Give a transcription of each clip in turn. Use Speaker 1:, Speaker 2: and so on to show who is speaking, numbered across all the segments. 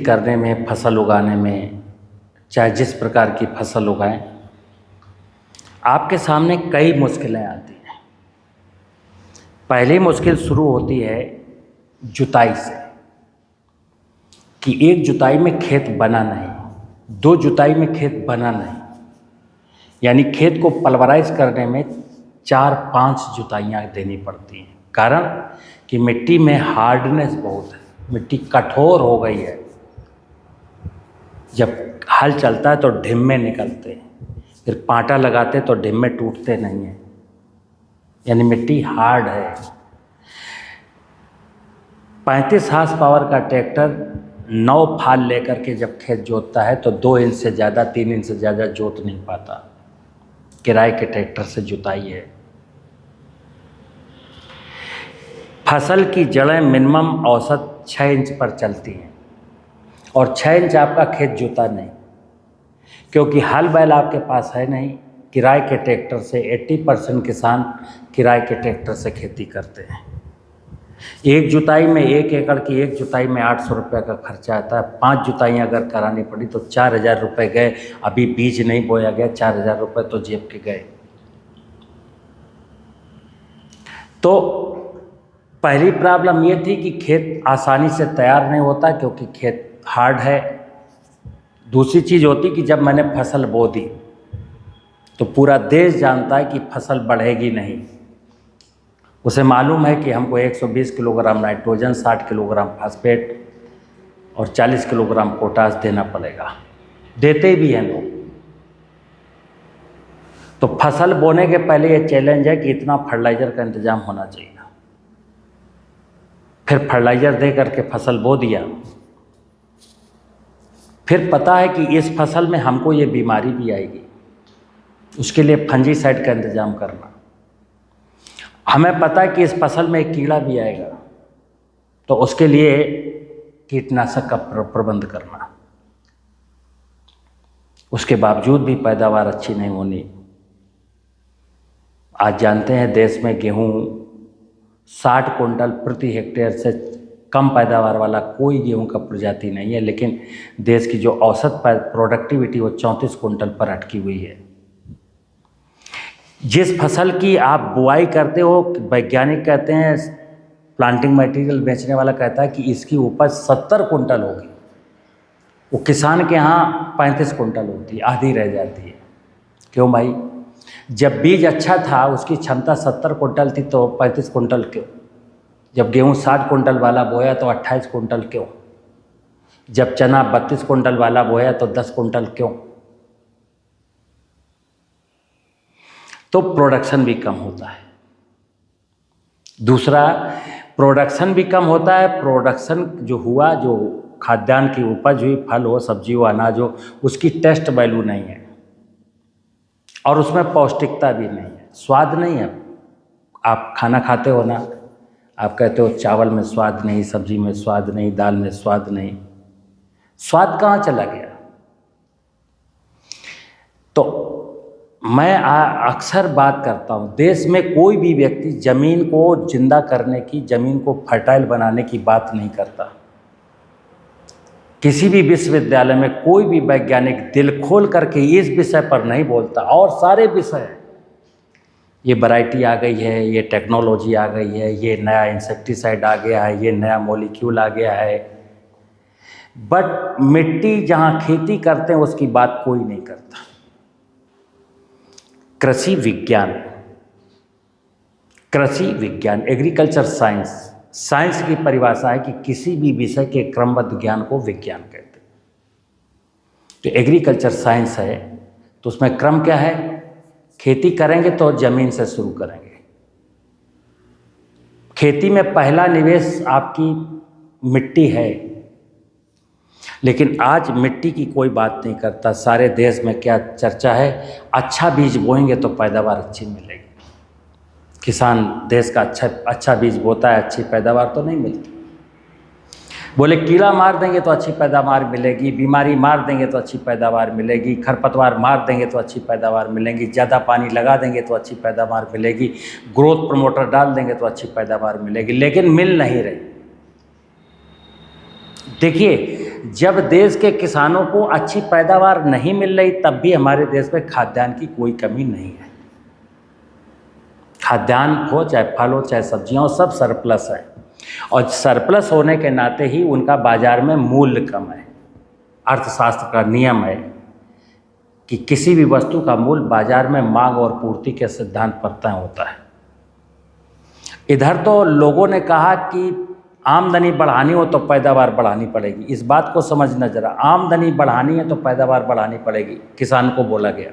Speaker 1: करने में, फसल उगाने में, चाहे जिस प्रकार की फसल उगाएं, आपके सामने कई मुश्किलें आती हैं। पहली मुश्किल शुरू होती है जुताई से, कि एक जुताई में खेत बना नहीं, दो जुताई में खेत बना नहीं, यानी खेत को पल्वराइज करने में 4-5 जुताइयाँ देनी पड़ती हैं। कारण कि मिट्टी में हार्डनेस बहुत है, मिट्टी कठोर हो गई है। जब हल चलता है तो ढिम्मे निकलते हैं, फिर पाटा लगाते तो ढिम्मे टूटते नहीं हैं, यानी मिट्टी हार्ड है। 35 हार्स पावर का ट्रैक्टर 9 फाल लेकर के जब खेत जोतता है तो 2 इंच से ज़्यादा, 3 इंच से ज़्यादा जोत नहीं पाता। किराए के ट्रैक्टर से जुताई है। फसल की जड़ें मिनिमम औसत 6 इंच पर चलती हैं, और 6 इंच आपका खेत जोता नहीं, क्योंकि हल बैल आपके पास है नहीं। किराए के ट्रैक्टर से 80% किसान किराए के ट्रैक्टर से खेती करते हैं। एक जुताई में 1 एकड़ की एक जुताई में 800 रुपये का खर्चा आता है। 5 जुताइयाँ अगर करानी पड़ी तो 4000 रुपये गए। अभी बीज नहीं बोया गया, 4000 रुपये तो जेब के गए। तो पहली प्रॉब्लम ये थी कि खेत आसानी से तैयार नहीं होता, क्योंकि खेत हार्ड है। दूसरी चीज़ होती कि जब मैंने फसल बो दी तो पूरा देश जानता है कि फसल बढ़ेगी नहीं। उसे मालूम है कि हमको 120 किलोग्राम नाइट्रोजन, 60 किलोग्राम फास्फेट और 40 किलोग्राम पोटास देना पड़ेगा। देते भी हैं लोग। तो फसल बोने के पहले ये चैलेंज है कि इतना फर्टिलाइज़र का इंतजाम होना चाहिए। फिर फर्टिलाइज़र दे करके फसल बो दिया, फिर पता है कि इस फसल में हमको ये बीमारी भी आएगी, उसके लिए फंजीसाइड का इंतजाम करना। हमें पता है कि इस फसल में एक कीड़ा भी आएगा, तो उसके लिए कीटनाशक का प्रबंध करना। उसके बावजूद भी पैदावार अच्छी नहीं होनी। आज जानते हैं देश में गेहूँ 60 कुंटल प्रति हेक्टेयर से कम पैदावार वाला कोई गेहूं का प्रजाति नहीं है, लेकिन देश की जो औसत प्रोडक्टिविटी वो 34 कुंटल पर अटकी हुई है। जिस फसल की आप बुआई करते हो, वैज्ञानिक कहते हैं, प्लांटिंग मटेरियल बेचने वाला कहता है कि इसकी उपज 70 कुंटल होगी, वो किसान के यहाँ 35 कुंटल होती है, आधी रह जाती है। क्यों भाई? जब बीज अच्छा था, उसकी क्षमता 70 कुंटल थी, तो 35 कुंटल क्यों? जब गेहूँ 60 कुंटल वाला बोया तो 28 कुंटल क्यों? जब चना 32 कुंटल वाला बोया तो 10 कुंटल क्यों? तो प्रोडक्शन भी कम होता है। दूसरा, प्रोडक्शन भी कम होता है। प्रोडक्शन जो हुआ, जो खाद्यान्न की उपज हुई, फल हो, सब्जी हो, अनाज हो, उसकी टेस्ट वैल्यू नहीं है, और उसमें पौष्टिकता भी नहीं है, स्वाद नहीं है। आप खाना खाते हो ना, आप कहते हो चावल में स्वाद नहीं, सब्जी में स्वाद नहीं, दाल में स्वाद नहीं। स्वाद कहाँ चला गया? तो मैं अक्सर बात करता हूँ, देश में कोई भी व्यक्ति ज़मीन को जिंदा करने की, ज़मीन को फर्टाइल बनाने की बात नहीं करता। किसी भी विश्वविद्यालय में कोई भी वैज्ञानिक दिल खोल करके इस विषय पर नहीं बोलता। और सारे विषय, ये वैरायटी आ गई है, ये टेक्नोलॉजी आ गई है, ये नया इंसेक्टिसाइड आ गया है, ये नया मॉलिक्यूल आ गया है, बट मिट्टी जहाँ खेती करते हैं उसकी बात कोई नहीं करता। कृषि विज्ञान, एग्रीकल्चर साइंस की परिभाषा है कि किसी भी विषय के क्रमबद्ध ज्ञान को विज्ञान कहते हैं। तो एग्रीकल्चर साइंस है, तो उसमें क्रम क्या है? खेती करेंगे तो ज़मीन से शुरू करेंगे। खेती में पहला निवेश आपकी मिट्टी है, लेकिन आज मिट्टी की कोई बात नहीं करता। सारे देश में क्या चर्चा है? अच्छा बीज बोएंगे तो पैदावार अच्छी मिलेगी। किसान देश का अच्छा बीज बोता है, अच्छी पैदावार तो नहीं मिलती। बोले कीड़ा मार देंगे तो अच्छी पैदावार मिलेगी, बीमारी मार देंगे तो अच्छी पैदावार मिलेगी, खरपतवार मार देंगे तो अच्छी पैदावार मिलेगी, ज़्यादा पानी लगा देंगे तो अच्छी पैदावार मिलेगी, ग्रोथ प्रमोटर डाल देंगे तो अच्छी पैदावार मिलेगी, लेकिन मिल नहीं रही। देखिए, जब देश के किसानों को अच्छी पैदावार नहीं मिल रही तब भी हमारे देश में खाद्यान्न की कोई कमी नहीं है। खाद्यान्न हो चाहे फल हो चाहे सब्जियां हो, सब सरप्लस है और सरप्लस होने के नाते ही उनका बाजार में मूल्य कम है। अर्थशास्त्र का नियम है कि किसी भी वस्तु का मूल्य बाजार में मांग और पूर्ति के सिद्धांत पर तय होता है। इधर तो लोगों ने कहा कि आमदनी बढ़ानी हो तो पैदावार बढ़ानी पड़ेगी। इस बात को समझना जरा, आमदनी बढ़ानी है तो पैदावार बढ़ानी पड़ेगी, किसान को बोला गया।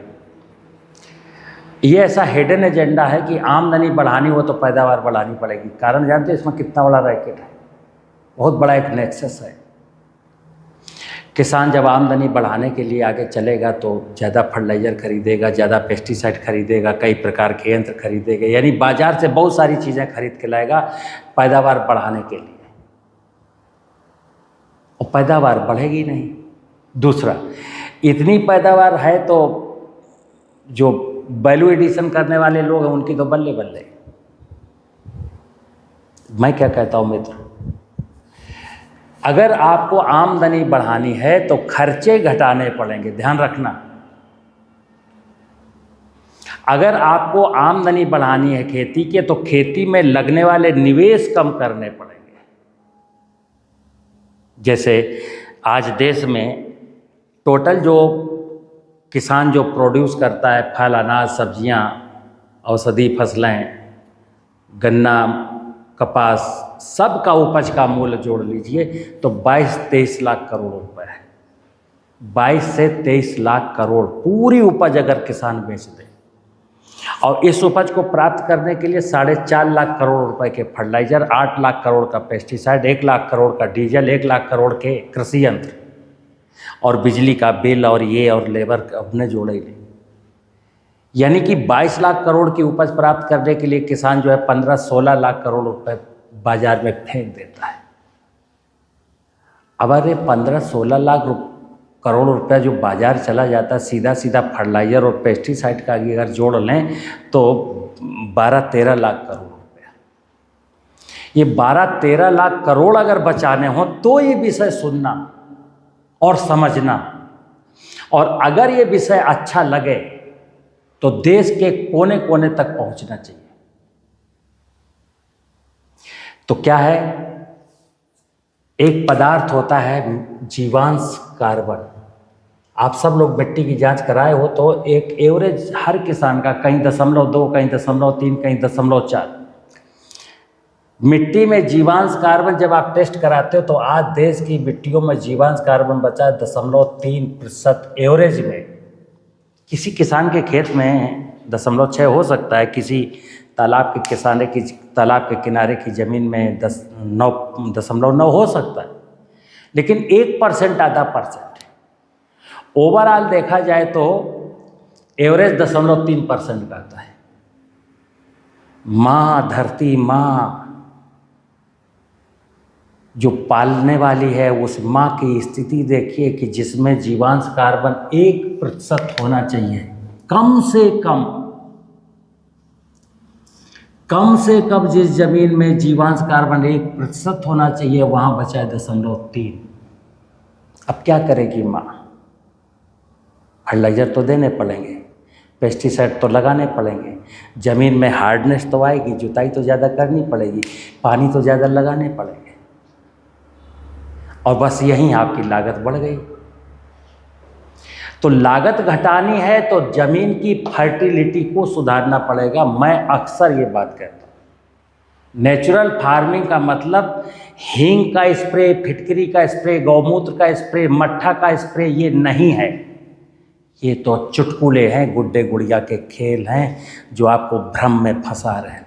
Speaker 1: ये ऐसा हिडन एजेंडा है कि आमदनी बढ़ानी हो तो पैदावार बढ़ानी पड़ेगी। कारण जानते हैं इसमें कितना बड़ा रैकेट है, बहुत बड़ा एक नेक्सस है। किसान जब आमदनी बढ़ाने के लिए आगे चलेगा तो ज़्यादा फर्टिलाइज़र खरीदेगा, ज़्यादा पेस्टिसाइड खरीदेगा, कई प्रकार के यंत्र खरीदेगा, यानी बाजार से बहुत सारी चीज़ें खरीद के लाएगा पैदावार बढ़ाने के लिए, और पैदावार बढ़ेगी नहीं। दूसरा, इतनी पैदावार है तो जो वैल्यू एडिशन करने वाले लोग हैं उनकी तो बल्ले बल्ले। मैं क्या कहता हूँ मित्र, अगर आपको आमदनी बढ़ानी है तो खर्चे घटाने पड़ेंगे, ध्यान रखना। अगर आपको आमदनी बढ़ानी है खेती के तो खेती में लगने वाले निवेश कम करने पड़ेंगे। जैसे आज देश में टोटल जो किसान जो प्रोड्यूस करता है, फल, अनाज, सब्जियां, औषधि फसलें, गन्ना, कपास, सब का उपज का मूल्य जोड़ लीजिए तो 22-23 लाख करोड़ रुपए है। 22 से 23 लाख करोड़ पूरी उपज अगर किसान बेच दे, और इस उपज को प्राप्त करने के लिए 4.5 लाख करोड़ रुपए के फर्टिलाइजर, 8 लाख करोड़ का पेस्टिसाइड, 1 लाख करोड़ का डीजल, 1 लाख करोड़ के कृषि यंत्र और बिजली का बिल और ये और लेबर अपने जोड़े ले, यानी कि 22 लाख करोड़ की उपज प्राप्त करने के लिए किसान जो है 15-16 लाख करोड़ रुपए बाजार में फेंक देता है। अब अरे 15-16 लाख करोड़ रुपया जो बाजार चला जाता है सीधा सीधा फर्टिलाइजर और पेस्टिसाइड का अगर जोड़ लें तो 12-13 लाख करोड़ रुपया। ये 12-13 लाख करोड़ अगर बचाने हो तो ये विषय सुनना और समझना, और अगर ये विषय अच्छा लगे तो देश के कोने कोने तक पहुंचना चाहिए। तो क्या है, एक पदार्थ होता है जीवांश कार्बन। आप सब लोग मिट्टी की जांच कराए हो तो एक एवरेज हर किसान का कहीं 0.2, कहीं 0.3, कहीं 0.4 मिट्टी में जीवांश कार्बन जब आप टेस्ट कराते हो तो आज देश की मिट्टियों में जीवांश कार्बन बचा है 0.3% एवरेज में। किसी किसान के खेत में 0.6 हो सकता है, किसी तालाब के किनारे की ज़मीन में 9.9 हो सकता है, लेकिन 1% आधा परसेंट है। ओवरऑल देखा जाए तो एवरेज 0.3% का आता है। माँ धरती, माँ जो पालने वाली है, उस माँ की स्थिति देखिए कि जिसमें जीवांश कार्बन 1% होना चाहिए, कम से कम जिस जमीन में जीवांश कार्बन 1% होना चाहिए वहाँ बचा है 0.3। अब क्या करेगी माँ? फर्टिलाइजर तो देने पड़ेंगे, पेस्टिसाइड तो लगाने पड़ेंगे, ज़मीन में हार्डनेस तो आएगी, जुताई तो ज़्यादा करनी पड़ेगी, पानी तो ज़्यादा लगाने पड़ेंगे, और बस यहीं आपकी लागत बढ़ गई। तो लागत घटानी है तो ज़मीन की फर्टिलिटी को सुधारना पड़ेगा। मैं अक्सर ये बात कहता हूँ, नेचुरल फार्मिंग का मतलब हींग का स्प्रे, फिटकरी का स्प्रे, गौमूत्र का स्प्रे, मट्ठा का स्प्रे ये नहीं है। ये तो चुटकुले हैं, गुड्डे गुड़िया के खेल हैं जो आपको भ्रम में फंसा रहे हैं।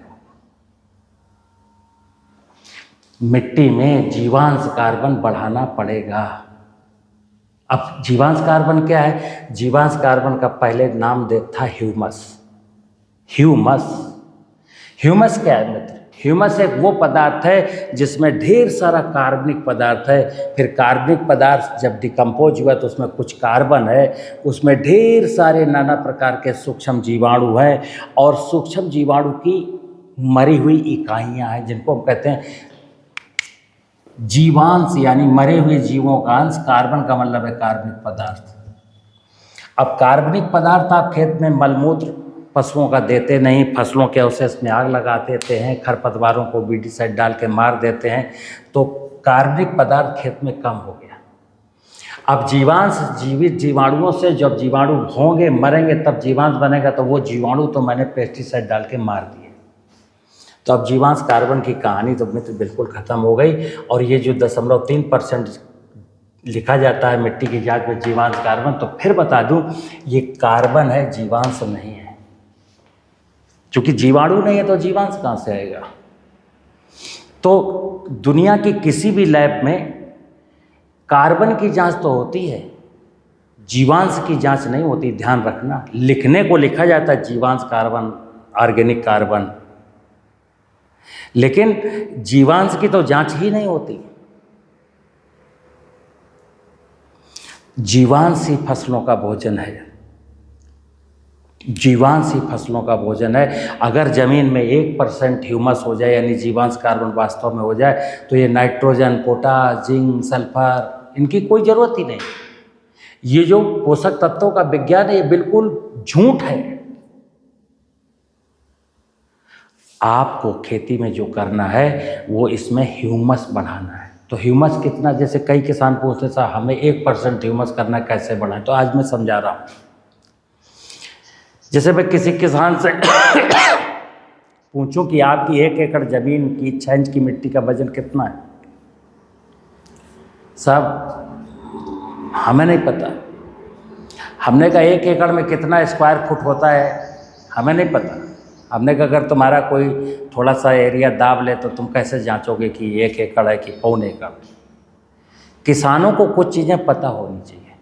Speaker 1: मिट्टी में जीवांश कार्बन बढ़ाना पड़ेगा। अब जीवांश कार्बन क्या है? जीवांश कार्बन का पहले नाम था ह्यूमस। ह्यूमस क्या है मित्र? ह्यूमस एक वो पदार्थ है जिसमें ढेर सारा कार्बनिक पदार्थ है। फिर कार्बनिक पदार्थ जब डिकम्पोज हुआ तो उसमें कुछ कार्बन है, उसमें ढेर सारे नाना प्रकार के सूक्ष्म जीवाणु हैं, और सूक्ष्म जीवाणु की मरी हुई इकाइयाँ हैं जिनको हम कहते हैं जीवांश यानी मरे हुए जीवों का अंश, कार्बन का मतलब है कार्बनिक पदार्थ। अब कार्बनिक पदार्थ आप खेत में मलमूत्र पशुओं का देते नहीं, फसलों के अवशेष में आग लगा देते हैं, खरपतवारों को बीटीसाइड डाल के मार देते हैं, तो कार्बनिक पदार्थ खेत में कम हो गया। अब जीवांश जीवित जीवाणुओं से, जब जीवाणु होंगे मरेंगे तब जीवांश बनेगा, तो वो जीवाणु तो मैंने पेस्टिसाइड डाल के मार दिए। तो अब जीवांश कार्बन की कहानी तो मित्र बिल्कुल ख़त्म हो गई। और ये जो 0.3% लिखा जाता है मिट्टी की जांच में जीवांश कार्बन, तो फिर बता दूं ये कार्बन है, जीवांश नहीं है। क्योंकि जीवाणु नहीं है तो जीवांश कहाँ से आएगा। तो दुनिया की किसी भी लैब में कार्बन की जांच तो होती है, जीवांश की जांच नहीं होती, ध्यान रखना। लिखने को लिखा जाता है जीवांश कार्बन, ऑर्गेनिक कार्बन, लेकिन जीवांश की तो जांच ही नहीं होती। जीवांश ही फसलों का भोजन है, जीवांश ही फसलों का भोजन है। अगर ज़मीन में 1% ह्यूमस हो जाए, यानी जीवांश कार्बन वास्तव में हो जाए, तो ये नाइट्रोजन, पोटास, जिंक, सल्फर, इनकी कोई ज़रूरत ही नहीं। ये जो पोषक तत्वों का विज्ञान है ये बिल्कुल झूठ है। आपको खेती में जो करना है वो इसमें ह्यूमस बढ़ाना है। तो ह्यूमस कितना, जैसे कई किसान पूछते साहब हमें 1% ह्यूमस करना है, कैसे बढ़ाएं? तो आज मैं समझा रहा हूँ। जैसे मैं किसी किसान से पूछूं कि आपकी 1 एकड़ ज़मीन की 6 इंच की मिट्टी का वजन कितना है, साहब हमें नहीं पता। हमने कहा 1 एकड़ में कितना स्क्वायर फुट होता है, हमें नहीं पता। हमने कहा अगर तुम्हारा कोई थोड़ा सा एरिया दाब ले तो तुम कैसे जांचोगे कि 1 एकड़ है कि 1.25 एकड़। किसानों को कुछ चीज़ें पता होनी चाहिए।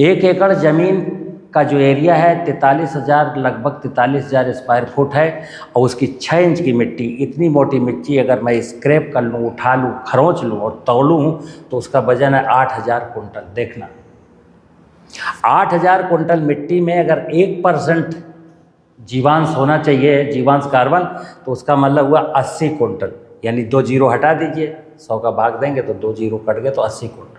Speaker 1: 1 एकड़ ज़मीन का जो एरिया है 43,000, लगभग 43,000 स्क्वायर फुट है, और उसकी 6 इंच की मिट्टी, इतनी मोटी मिट्टी अगर मैं स्क्रैप कर लूँ, उठा लूँ, खरोंच लूँ और तौलूँ तो उसका वजन है 8,000 कुंटल। देखना 8,000 कुंटल मिट्टी में अगर 1% जीवांश होना चाहिए, जीवांश कार्बन, तो उसका मतलब हुआ 80 कुंटल। यानी 2 जीरो हटा दीजिए, 100 का भाग देंगे तो 2 जीरो कट गए, तो 80 कुंटल।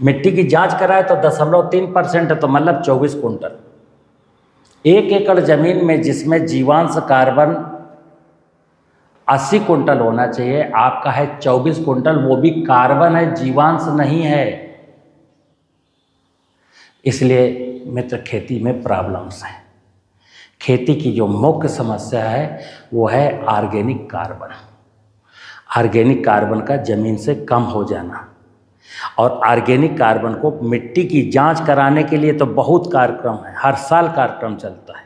Speaker 1: मिट्टी की जांच कराए तो 0.3% है, तो मतलब 24 कुंटल। 1 एकड़ ज़मीन में जिसमें जीवांश कार्बन 80 कुंटल होना चाहिए, आपका है 24 कुंटल, वो भी कार्बन है, जीवांश नहीं है। इसलिए मित्र खेती में प्रॉब्लम्स हैं। खेती की जो मुख्य समस्या है वो है ऑर्गेनिक कार्बन। ऑर्गेनिक कार्बन का ज़मीन से कम हो जाना। और ऑर्गेनिक कार्बन को मिट्टी की जांच कराने के लिए तो बहुत कार्यक्रम है, हर साल कार्यक्रम चलता है।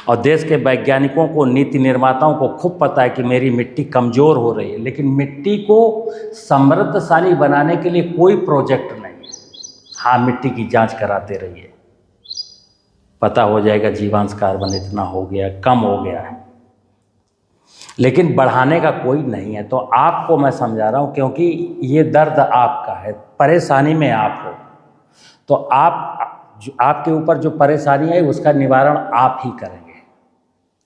Speaker 1: और देश के वैज्ञानिकों को, नीति निर्माताओं को खूब पता है कि मेरी मिट्टी कमज़ोर हो रही है, लेकिन मिट्टी को समृद्धशाली बनाने के लिए कोई प्रोजेक्ट नहीं है। हाँ, मिट्टी की जांच कराते रहिए, पता हो जाएगा जीवांश कार्बन इतना हो गया, कम हो गया है, लेकिन बढ़ाने का कोई नहीं है। तो आपको मैं समझा रहा हूँ, क्योंकि ये दर्द आपका है, परेशानी में आप हो, तो आपके ऊपर जो परेशानी है उसका निवारण आप ही करेंगे।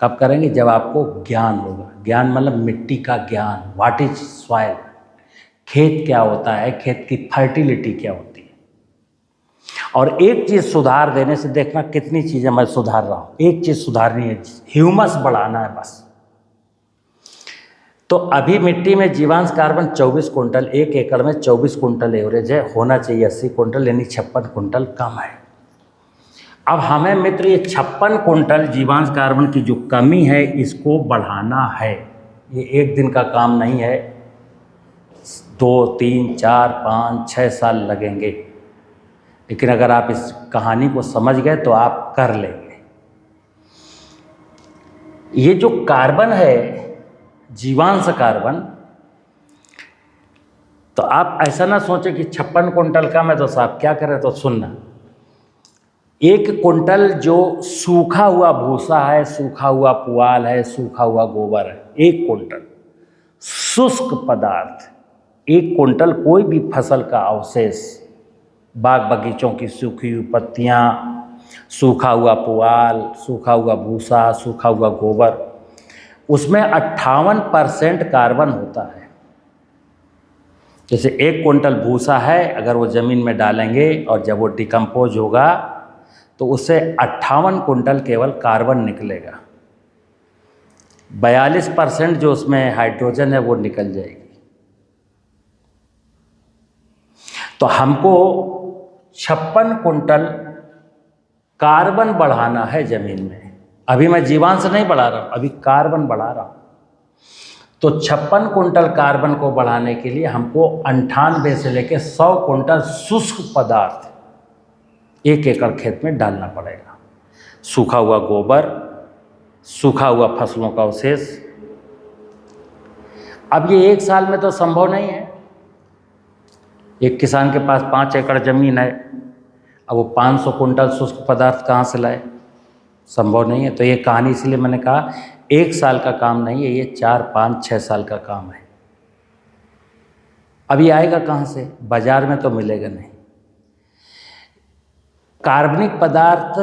Speaker 1: कब करेंगे? जब आपको ज्ञान होगा। ज्ञान मतलब मिट्टी का ज्ञान, व्हाट इज सॉइल, खेत क्या होता है, खेत की फर्टिलिटी क्या होती है। और एक चीज़ सुधार देने से देखना कितनी चीज़ें मैं सुधार रहा हूँ। एक चीज़ सुधारनी है, ह्यूमस बढ़ाना है बस। तो अभी मिट्टी में जीवांश कार्बन 24 कुंटल, 1 एकड़ में 24 कुंटल एवरेज है, होना चाहिए 80 कुंटल, यानी 56 कुंटल कम है। अब हमें मित्र ये 56 कुंटल जीवांश कार्बन की जो कमी है इसको बढ़ाना है। ये एक दिन का काम नहीं है, 2, 3, 4, 5, 6 साल लगेंगे, लेकिन अगर आप इस कहानी को समझ गए तो आप कर लेंगे। ये जो कार्बन है, जीवांश कार्बन, तो आप ऐसा ना सोचें कि 56 कुंटल कम है तो साहब क्या करें। तो सुनना, 1 कुंटल जो सूखा हुआ भूसा है, सूखा हुआ पुआल है, सूखा हुआ गोबर है, 1 कुंटल शुष्क पदार्थ, 1 कुंटल कोई भी फसल का अवशेष, बाग बगीचों की सूखी हुई पत्तियाँ, सूखा हुआ पुआल, सूखा हुआ भूसा, सूखा हुआ गोबर, उसमें 58% कार्बन होता है। जैसे 1 कुंटल भूसा है, अगर वो ज़मीन में डालेंगे और जब वो डिकम्पोज होगा तो उससे 58 कुंटल केवल कार्बन निकलेगा। 42% जो उसमें हाइड्रोजन है वो निकल जाएगी। तो हमको 56 कुंटल कार्बन बढ़ाना है ज़मीन में। अभी मैं जीवांश नहीं बढ़ा रहा हूँ, अभी कार्बन बढ़ा रहा हूँ। तो 56 कुंटल कार्बन को बढ़ाने के लिए हमको 98 से लेकर 100 कुंटल शुष्क पदार्थ 1 एकड़ खेत में डालना पड़ेगा। सूखा हुआ गोबर, सूखा हुआ फसलों का अवशेष। अब ये 1 साल में तो संभव नहीं है। एक किसान के पास 5 एकड़ ज़मीन है, अब वो 500 कुंटल शुष्क पदार्थ कहाँ से लाए? संभव नहीं है। तो ये कहानी इसलिए मैंने कहा 1 साल का काम नहीं है, ये 4, 5, 6 साल का काम है। अब ये आएगा कहाँ से? बाजार में तो मिलेगा नहीं। कार्बनिक पदार्थ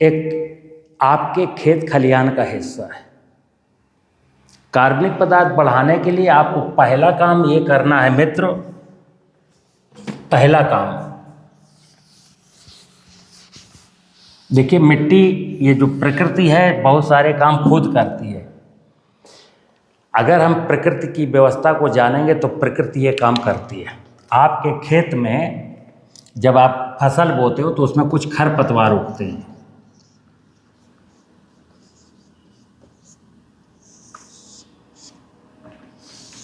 Speaker 1: एक आपके खेत खलिहान का हिस्सा है। कार्बनिक पदार्थ बढ़ाने के लिए आपको पहला काम ये करना है मित्र, पहला काम देखिए, मिट्टी ये जो प्रकृति है बहुत सारे काम खुद करती है। अगर हम प्रकृति की व्यवस्था को जानेंगे तो प्रकृति ये काम करती है। आपके खेत में जब आप फसल बोते हो तो उसमें कुछ खरपतवार उगते हैं।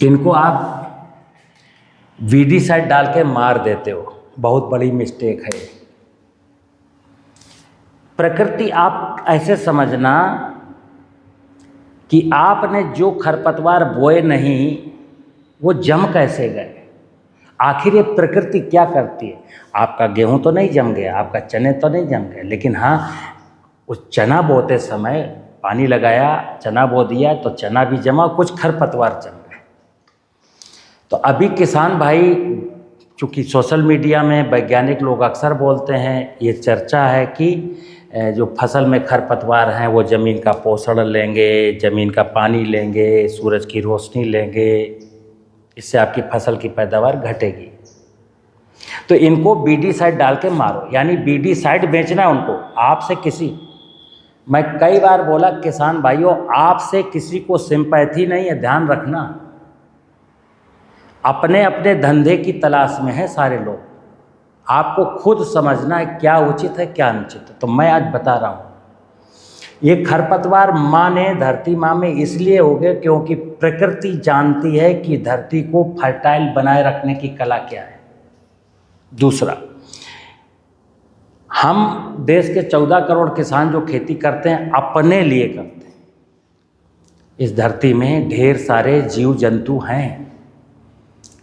Speaker 1: इनको आप वीडीसाइड डाल के मार देते हो, बहुत बड़ी मिस्टेक है। प्रकृति आप ऐसे समझना कि आपने जो खरपतवार बोए नहीं वो जम कैसे गए। आखिर ये प्रकृति क्या करती है? आपका गेहूं तो नहीं जम गया, आपका चने तो नहीं जम गए, लेकिन हाँ उस चना बोते समय पानी लगाया, चना बो दिया तो चना भी जमा, कुछ खरपतवार जम गए। तो अभी किसान भाई, चूँकि सोशल मीडिया में वैज्ञानिक लोग अक्सर बोलते हैं, ये चर्चा है कि जो फसल में खरपतवार हैं वो ज़मीन का पोषण लेंगे, ज़मीन का पानी लेंगे, सूरज की रोशनी लेंगे, इससे आपकी फसल की पैदावार घटेगी। तो इनको बीडीसाइड डाल के मारो, यानी बीडीसाइड बेचना है उनको। आपसे किसी, मैं कई बार बोला किसान भाइयों, आपसे किसी को सिंपैथी नहीं है, ध्यान रखना। अपने अपने धंधे की तलाश में है सारे लोग। आपको खुद समझना है क्या उचित है क्या अनुचित है। तो मैं आज बता रहा हूँ, ये खरपतवार माँ ने, धरती माँ में इसलिए हो गए क्योंकि प्रकृति जानती है कि धरती को फर्टाइल बनाए रखने की कला क्या है। दूसरा, हम देश के 14 करोड़ किसान जो खेती करते हैं अपने लिए करते हैं। इस धरती में ढेर सारे जीव जंतु हैं।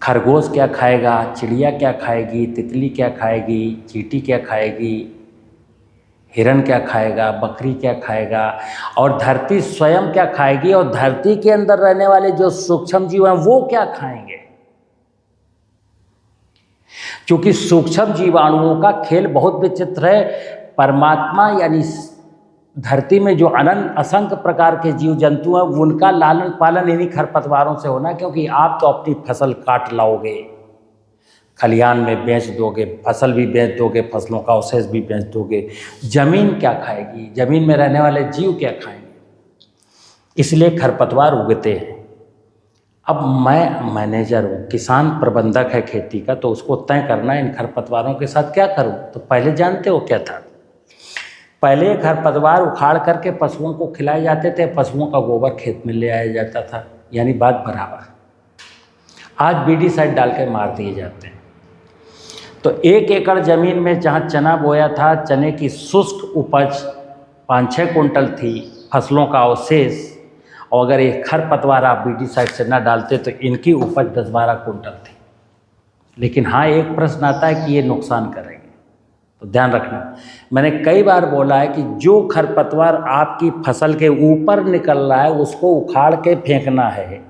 Speaker 1: खरगोश क्या खाएगा, चिड़िया क्या खाएगी, तितली क्या खाएगी, चींटी क्या खाएगी, हिरन क्या खाएगा, बकरी क्या खाएगा, और धरती स्वयं क्या खाएगी, और धरती के अंदर रहने वाले जो सूक्ष्म जीव हैं वो क्या खाएंगे। क्योंकि सूक्ष्म जीवाणुओं का खेल बहुत विचित्र है। परमात्मा यानी धरती में जो अनंत असंख्य प्रकार के जीव जंतु हैं उनका लालन पालन इन्हीं खरपतवारों से होना, क्योंकि आप तो अपनी फसल काट लाओगे, खलिहान में बेच दोगे, फसल भी बेच दोगे, फसलों का अवशेष भी बेच दोगे। जमीन क्या खाएगी, जमीन में रहने वाले जीव क्या खाएंगे। इसलिए खरपतवार उगते हैं। अब मैं मैनेजर हूँ, किसान प्रबंधक है खेती का, तो उसको तय करना है इन खरपतवारों के साथ क्या करूँ। तो पहले जानते हो क्या था? पहले खरपतवार उखाड़ करके पशुओं को खिलाए जाते थे, पशुओं का गोबर खेत में ले आया जाता था, यानी बात बराबर। आज बीडीसाइड डाल के मार दिए जाते हैं। तो 1 एकड़ ज़मीन में जहाँ चना बोया था, चने की शुष्क उपज 5-6 कुंटल थी, फसलों का अवशेष, और अगर ये खरपतवार आप बीडीसाइड से ना डालते तो इनकी उपज 10-12 कुंटल थी। लेकिन हाँ, एक प्रश्न आता है कि ये नुकसान करेंगे, तो ध्यान रखना। मैंने कई बार बोला है कि जो खरपतवार आपकी फसल के ऊपर निकल रहा है उसको उखाड़ के फेंकना है,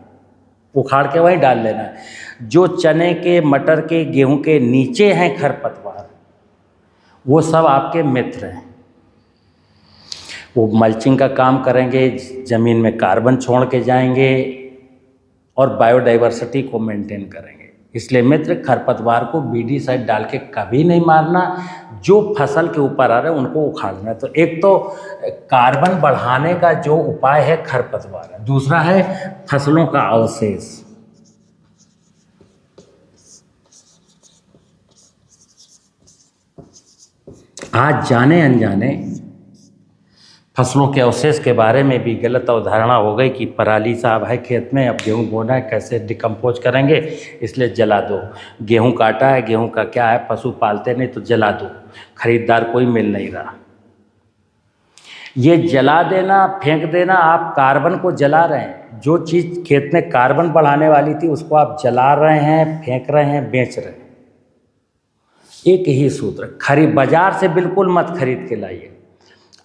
Speaker 1: उखाड़ के वहीं डाल लेना है। जो चने के, मटर के, गेहूं के नीचे हैं खरपतवार, वो सब आपके मित्र हैं। वो मल्चिंग का काम करेंगे, ज़मीन में कार्बन छोड़ के जाएंगे और बायोडाइवर्सिटी को मेंटेन करेंगे। इसलिए मित्र, खरपतवार को बीडीसाइड डाल के कभी नहीं मारना। जो फसल के ऊपर आ रहे हैं उनको उखाड़ना है। तो एक तो कार्बन बढ़ाने का जो उपाय है खरपतवार है, दूसरा है फसलों का अवशेष। आज जाने अनजाने फसलों के अवशेष के बारे में भी गलत अवधारणा हो गई कि पराली साहब है खेत में, अब गेहूं बोना है, कैसे डिकम्पोज करेंगे, इसलिए जला दो। गेहूं काटा है, गेहूं का क्या है, पशु पालते नहीं तो जला दो, खरीदार कोई मिल नहीं रहा। ये जला देना, फेंक देना, आप कार्बन को जला रहे हैं। जो चीज़ खेत में कार्बन बढ़ाने वाली थी उसको आप जला रहे हैं, फेंक रहे हैं, बेच रहे हैं। एक ही सूत्र, बाजार से बिल्कुल मत खरीद के लाइए।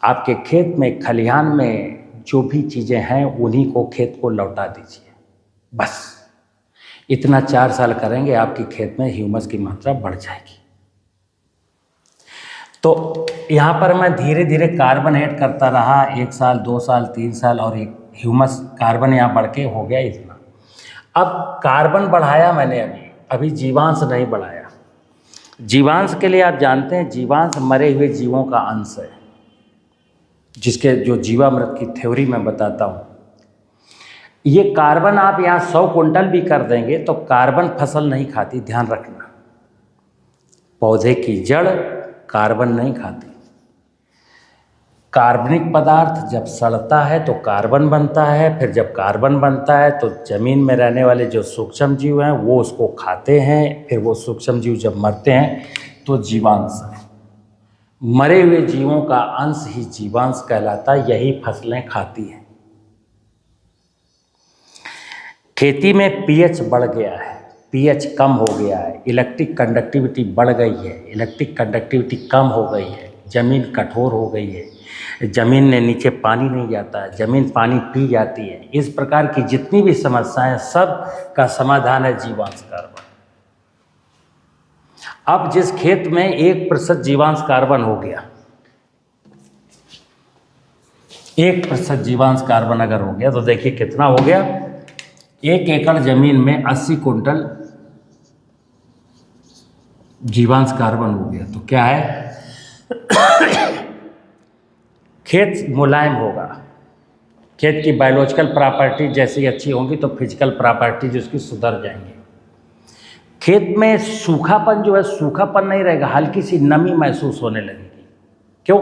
Speaker 1: आपके खेत में, खलिहान में जो भी चीज़ें हैं उन्हीं को खेत को लौटा दीजिए। बस इतना 4 साल करेंगे, आपकी खेत में ह्यूमस की मात्रा बढ़ जाएगी। तो यहाँ पर मैं धीरे धीरे कार्बन ऐड करता रहा, 1 साल, 2 साल, 3 साल, और एक ह्यूमस कार्बन यहाँ बढ़ के हो गया इतना। अब कार्बन बढ़ाया मैंने, अभी जीवांश नहीं बढ़ाया। जीवांश के लिए आप जानते हैं, जीवांश मरे हुए जीवों का अंश है, जिसके जो जीवामृत की थ्योरी मैं बताता हूँ। ये कार्बन आप यहाँ 100 कुंटल भी कर देंगे तो कार्बन फसल नहीं खाती, ध्यान रखना। पौधे की जड़ कार्बन नहीं खाती। कार्बनिक पदार्थ जब सड़ता है तो कार्बन बनता है, फिर जब कार्बन बनता है तो जमीन में रहने वाले जो सूक्ष्म जीव हैं वो उसको खाते हैं, फिर वो सूक्ष्म जीव जब मरते हैं तो जीवांश है। मरे हुए जीवों का अंश ही जीवांश कहलाता है, यही फसलें खाती हैं। खेती में पीएच बढ़ गया है, पीएच कम हो गया है, इलेक्ट्रिक कंडक्टिविटी बढ़ गई है, इलेक्ट्रिक कंडक्टिविटी कम हो गई है, ज़मीन कठोर हो गई है, ज़मीन ने नीचे पानी नहीं जाता है, ज़मीन पानी पी जाती है। इस प्रकार की जितनी भी समस्याएं, सब का समाधान है जीवांश कार्बन। अब जिस खेत में 1% जीवांश कार्बन हो गया, 1% जीवांश कार्बन अगर हो गया तो देखिए कितना हो गया। 1 एकड़ जमीन में 80 कुंटल जीवांश कार्बन हो गया। तो क्या है, खेत मुलायम होगा। खेत की बायोलॉजिकल प्रॉपर्टी जैसी अच्छी होंगी तो फिजिकल प्रॉपर्टीज उसकी सुधर जाएंगी। खेत में सूखापन जो है, सूखापन नहीं रहेगा, हल्की सी नमी महसूस होने लगेगी। क्यों?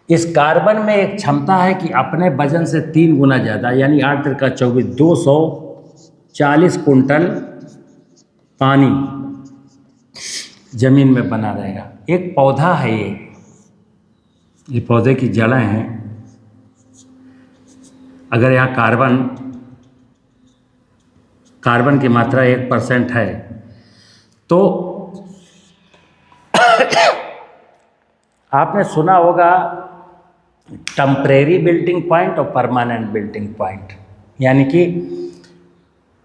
Speaker 1: इस कार्बन में एक क्षमता है कि अपने वजन से 3 गुना ज़्यादा, यानी 8 × 24 240 कुंटल पानी जमीन में बना रहेगा। एक पौधा है, ये पौधे की जड़ें हैं। अगर यहाँ कार्बन की मात्रा 1% है तो आपने सुना होगा टेम्परेरी बिल्टिंग पॉइंट और परमानेंट बिल्टिंग पॉइंट, यानी कि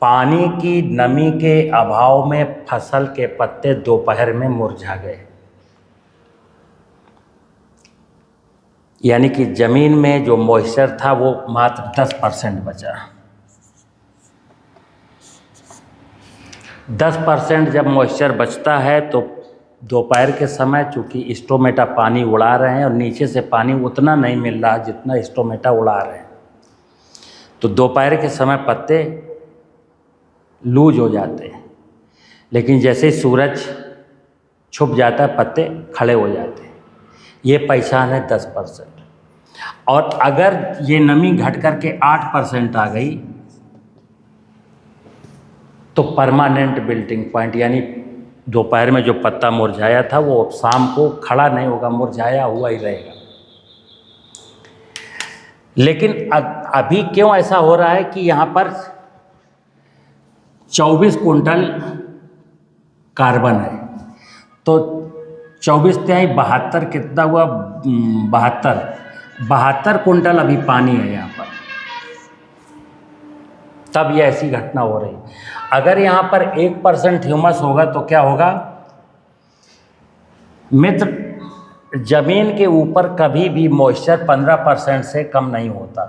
Speaker 1: पानी की नमी के अभाव में फसल के पत्ते दोपहर में मुरझा गए, यानी कि ज़मीन में जो मॉइस्चर था वो मात्र 10% बचा। 10% जब मॉइस्चर बचता है तो दोपहर के समय, चूँकि स्टोमेटा पानी उड़ा रहे हैं और नीचे से पानी उतना नहीं मिल रहा जितना स्टोमेटा उड़ा रहे हैं, तो दोपहर के समय पत्ते लूज हो जाते हैं। लेकिन जैसे ही सूरज छुप जाता है पत्ते खड़े हो जाते हैं। ये पहचान है 10%। और अगर ये नमी घट करके 8% आ गई तो परमानेंट बिल्टिंग पॉइंट, यानी दोपहर में जो पत्ता मुरझाया था वो शाम को खड़ा नहीं होगा, मुरझाया हुआ ही रहेगा। लेकिन अभी क्यों ऐसा हो रहा है कि यहाँ पर 24 कुंटल कार्बन है, तो 24 तिहाई 72 कितना हुआ, 72 कुंटल अभी पानी है यहाँ पर, तब ये ऐसी घटना हो रही। अगर यहाँ पर 1% ह्यूमस होगा तो क्या होगा मित्र, जमीन के ऊपर कभी भी मॉइस्चर 15% से कम नहीं होता।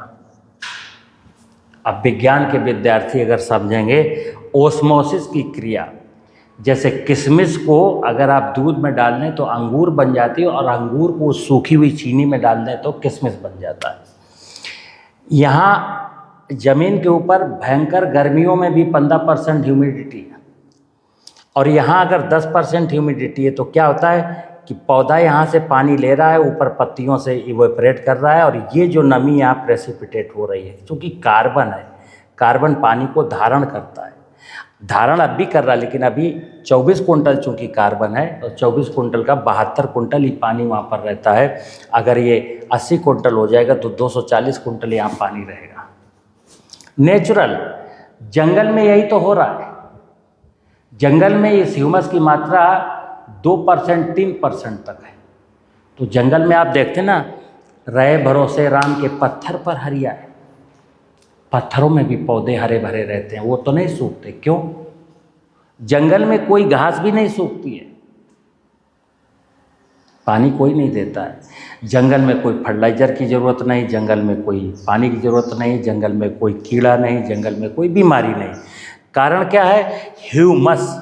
Speaker 1: अब विज्ञान के विद्यार्थी अगर समझेंगे ओस्मोसिस की क्रिया, जैसे किशमिश को अगर आप दूध में डाल दें तो अंगूर बन जाती है, और अंगूर को सूखी हुई चीनी में डाल दें तो किशमिश बन जाता है। यहाँ ज़मीन के ऊपर भयंकर गर्मियों में भी 15% ह्यूमिडिटी है, और यहाँ अगर 10% ह्यूमिडिटी है तो क्या होता है कि पौधा यहाँ से पानी ले रहा है, ऊपर पत्तियों से इवेपोरेट कर रहा है, और ये जो नमी यहाँ प्रेसिपिटेट हो रही है क्योंकि कार्बन है, कार्बन पानी को धारण करता है, धारण अब भी कर रहा है, लेकिन अभी 24 कुंटल चूँकि कार्बन है और 24 कुंटल का 72 कुंटल ही पानी वहाँ पर रहता है। अगर ये 80 कुंटल हो जाएगा तो 240 कुंटल यहाँ पानी रहेगा। नेचुरल जंगल में यही तो हो रहा है। जंगल में इस ह्यूमस की मात्रा 2% 3% तक है। तो जंगल में आप देखते ना, रहे भरोसे राम के पत्थर पर हरिया है, पत्थरों में भी पौधे हरे भरे रहते हैं, वो तो नहीं सूखते। क्यों? जंगल में कोई घास भी नहीं सूखती है, पानी कोई नहीं देता है। जंगल में कोई फर्टिलाइजर की ज़रूरत नहीं, जंगल में कोई पानी की ज़रूरत नहीं, जंगल में कोई कीड़ा नहीं, जंगल में कोई बीमारी नहीं। कारण क्या है? ह्यूमस।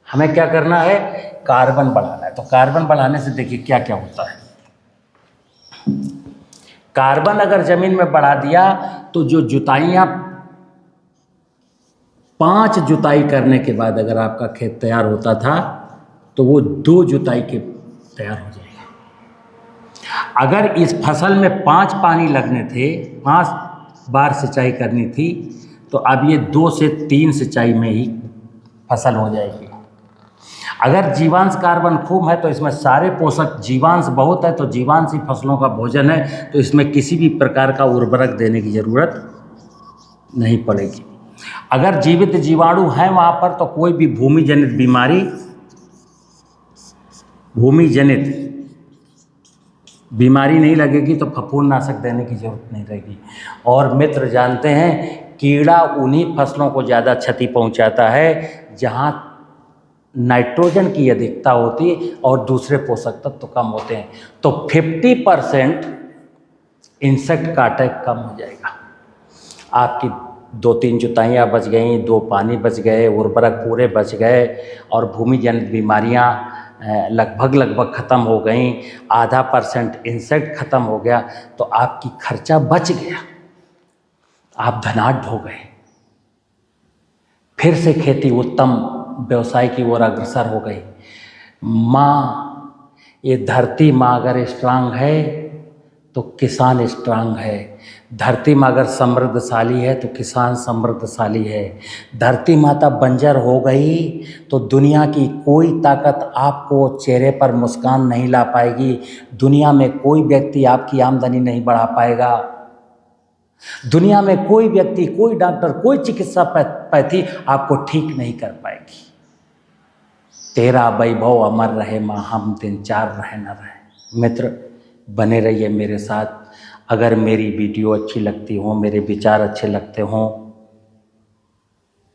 Speaker 1: हमें क्या करना है? कार्बन बढ़ाना है। तो कार्बन बढ़ाने से देखिए क्या क्या होता है। कार्बन अगर ज़मीन में बढ़ा दिया तो जो जुताइयाँ 5 जुताई करने के बाद अगर आपका खेत तैयार होता था तो वो 2 जुताई के तैयार हो जाएगा। अगर इस फसल में 5 पानी लगने थे, 5 बार सिंचाई करनी थी, तो अब ये 2 से 3 सिंचाई में ही फसल हो जाएगी। अगर जीवांश कार्बन खूब है तो इसमें सारे पोषक, जीवांश बहुत है तो जीवांश ही फसलों का भोजन है, तो इसमें किसी भी प्रकार का उर्वरक देने की ज़रूरत नहीं पड़ेगी। अगर जीवित जीवाणु हैं वहाँ पर तो कोई भी भूमि जनित बीमारी नहीं लगेगी, तो फफूंदनाशक देने की ज़रूरत नहीं रहेगी। और मित्र जानते हैं, कीड़ा उन्हीं फसलों को ज़्यादा क्षति पहुँचाता है जहाँ नाइट्रोजन की अधिकता होती है और दूसरे पोषक तत्व तो कम होते हैं। तो 50% इंसेक्ट का अटैक कम हो जाएगा। आपकी 2-3 जुताइयाँ बच गई, 2 पानी बच गए, उर्वरक पूरे बच गए, और भूमि जनित बीमारियाँ लगभग ख़त्म हो गई, 0.5% इंसेक्ट ख़त्म हो गया, तो आपकी खर्चा बच गया, आप धनाढ्य हो गए। फिर से खेती उत्तम व्यवसाय की ओर अग्रसर हो गई। माँ, ये धरती माँ अगर स्ट्रांग है तो किसान स्ट्रांग है। धरती माँ अगर समृद्धशाली है तो किसान समृद्धशाली है। धरती माता बंजर हो गई तो दुनिया की कोई ताकत आपको चेहरे पर मुस्कान नहीं ला पाएगी। दुनिया में कोई व्यक्ति आपकी आमदनी नहीं बढ़ा पाएगा। दुनिया में कोई व्यक्ति, कोई डॉक्टर, कोई चिकित्सा पैथी आपको ठीक नहीं कर पाएगी। तेरा वैभव अमर रहे माँ, हम 3-4 रहे न रहे। मित्र बने रहिए मेरे साथ। अगर मेरी वीडियो अच्छी लगती हो, मेरे विचार अच्छे लगते हों,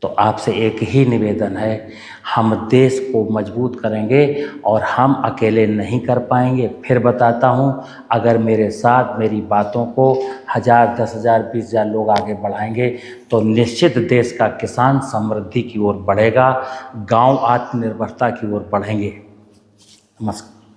Speaker 1: तो आपसे एक ही निवेदन है, हम देश को मजबूत करेंगे और हम अकेले नहीं कर पाएंगे। फिर बताता हूँ, अगर मेरे साथ मेरी बातों को 1000, 10,000, 20,000 लोग आगे बढ़ाएंगे तो निश्चित देश का किसान समृद्धि की ओर बढ़ेगा, गांव आत्मनिर्भरता की ओर बढ़ेंगे। नमस्कार।